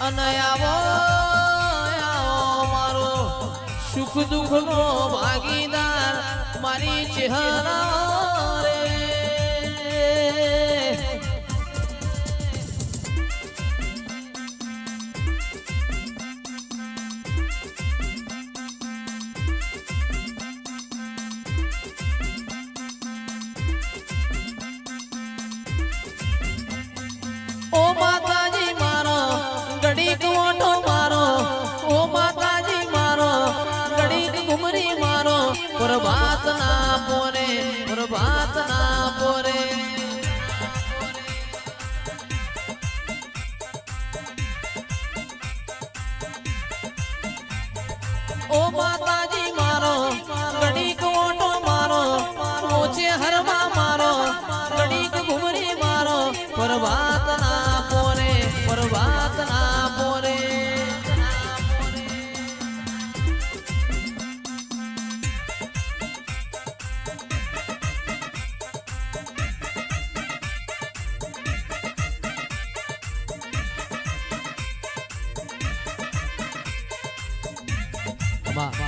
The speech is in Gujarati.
અને આવો આવો મારો સુખ દુઃખ નો ભાગીદાર મારી ચહેરા રે ઓ માતાજી મારો ઘડીક ઓટો મારો ઓ માતાજી મારો ઘડીક ઘુમરી મારો પ્રભાત ના પોરે ઓ માતાજી મારો ઘડીક ઓટો મારો ઓછે હરવા મારો ઘડીક ઘુમરી મારો પ્રભાત ના પોરે વાહ